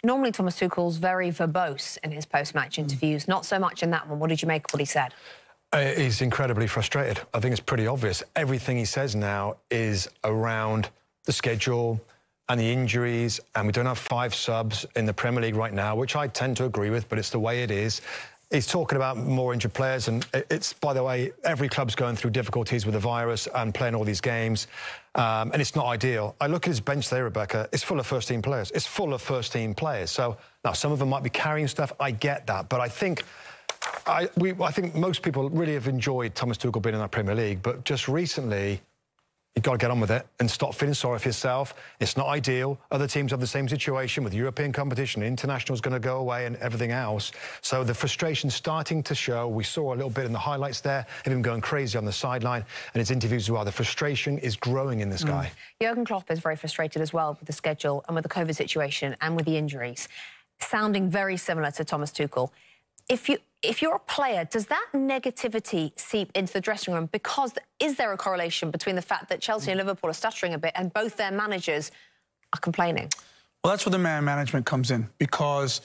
Normally, Thomas Tuchel's very verbose in his post-match interviews. Not so much in that one. What did you make of what he said? He's incredibly frustrated. I think it's pretty obvious. Everything he says now is around the schedule and the injuries, and we don't have 5 subs in the Premier League right now, which I tend to agree with, but it's the way it is. He's talking about more injured players, and it's, by the way, every club's going through difficulties with the virus and playing all these games, and it's not ideal. I look at his bench there, Rebecca, it's full of first-team players. It's full of first-team players. So, now, some of them might be carrying stuff, I get that, but I think most people really have enjoyed Thomas Tuchel being in that Premier League, but just recently, you've got to get on with it and stop feeling sorry for yourself. It's not ideal. Other teams have the same situation with European competition. International's going to go away and everything else. So the frustration's starting to show. We saw a little bit in the highlights there of him going crazy on the sideline and his interviews as well. The frustration is growing in this guy. Jurgen Klopp is very frustrated as well with the schedule and with the COVID situation and with the injuries, sounding very similar to Thomas Tuchel. If you're a player, does that negativity seep into the dressing room? Because is there a correlation between the fact that Chelsea and Liverpool are stuttering a bit and both their managers are complaining? Well, that's where the man management comes in, because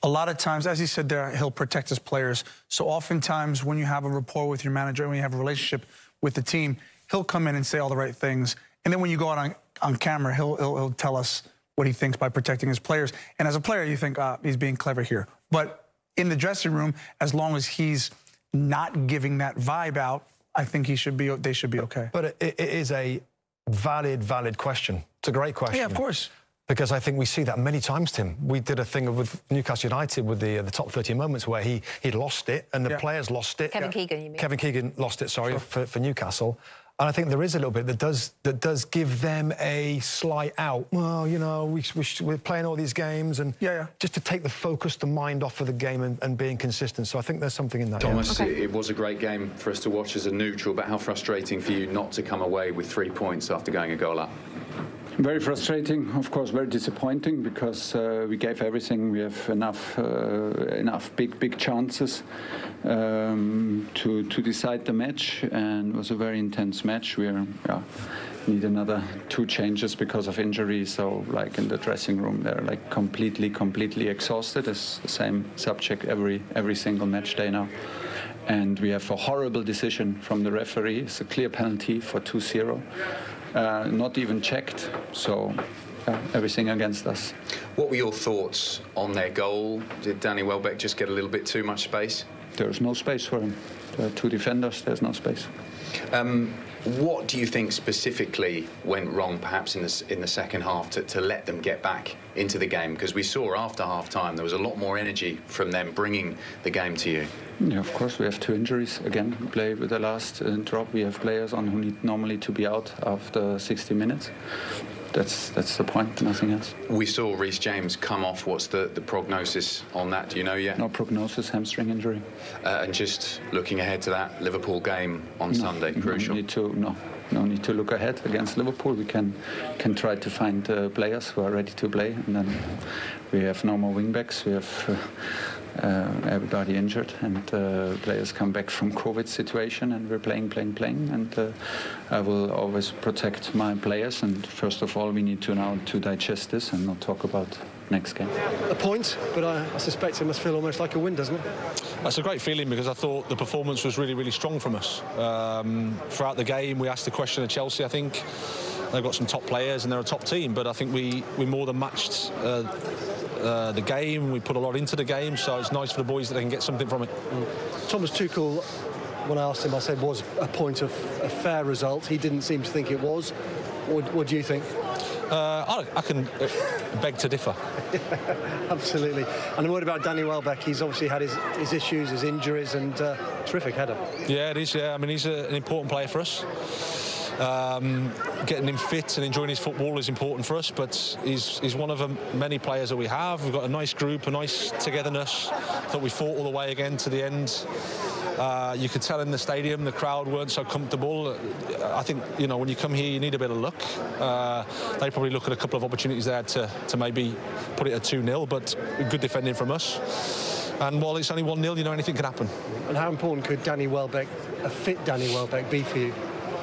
a lot of times, as he said there, he'll protect his players. So oftentimes when you have a rapport with your manager and when you have a relationship with the team, he'll come in and say all the right things. And then when you go out on camera, he'll tell us what he thinks by protecting his players. And as a player, you think, he's being clever here. But in the dressing room, as long as he's not giving that vibe out, I think they should be okay. But it is a valid question. It's a great question. Yeah, of course. Because I think we see that many times, Tim. We did a thing with Newcastle United with the top 30 moments where he lost it and the players lost it. Kevin Keegan, you mean? Kevin Keegan lost it, sorry, for Newcastle. And I think there is a little bit that does give them a slight out. Well, you know, we're playing all these games, and just to take the focus, the mind off of the game and being consistent. So I think there's something in that. Thomas, it was a great game for us to watch as a neutral, but how frustrating for you not to come away with 3 points after going a goal up? Very frustrating, of course, very disappointing, because we gave everything. We have enough big chances to decide the match, and it was a very intense match. We need another 2 changes because of injury. So, like in the dressing room, they're like completely exhausted. It's the same subject every single match day now. And we have a horrible decision from the referee. It's a clear penalty for 2-0. Not even checked, so everything against us. What were your thoughts on their goal? Did Danny Welbeck just get a little bit too much space? There's no space for him. There are 2 defenders, there's no space. What do you think specifically went wrong, perhaps in the second half, to let them get back into the game? Because we saw after half-time there was a lot more energy from them bringing the game to you. Yeah, of course, we have 2 injuries. Again, we play with the last drop. We have players on who need normally to be out after 60 minutes. That's the point, nothing else. We saw Reece James come off. What's the prognosis on that? Do you know yet? No prognosis, hamstring injury. And just looking ahead to that Liverpool game on Sunday, crucial. No need to look ahead against Liverpool. We can try to find players who are ready to play, and then we have no more wing-backs. We have everybody injured, and players come back from COVID situation, and we're playing, and I will always protect my players, and first of all we need to now digest this and not talk about next game. A point, but I suspect it must feel almost like a win, doesn't it? That's a great feeling, because I thought the performance was really strong from us. Throughout the game we asked the question of Chelsea. I think they've got some top players and they're a top team, but I think we more than matched the game. We put a lot into the game, so it's nice for the boys that they can get something from it. Thomas Tuchel, when I asked him, I said, was a point of a fair result. He didn't seem to think it was. What do you think? I can beg to differ. Absolutely. And what about Danny Welbeck? He's obviously had his issues, his injuries, and terrific header. Yeah, it is. Yeah, I mean, he's an important player for us. Getting him fit and enjoying his football is important for us, but he's one of the many players that we have. We've got a nice group, a nice togetherness that we fought all the way again to the end. You could tell in the stadium the crowd weren't so comfortable. I think, you know, when you come here you need a bit of luck. They probably look at a couple of opportunities there to maybe put it at 2-0, but good defending from us. And while it's only 1-0, you know, anything can happen. And how important could Danny Welbeck, a fit Danny Welbeck, be for you?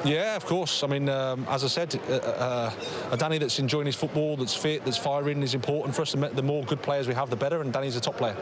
Yeah, of course. I mean, as I said, a Danny that's enjoying his football, that's fit, that's firing, is important for us. The more good players we have, the better, and Danny's a top player.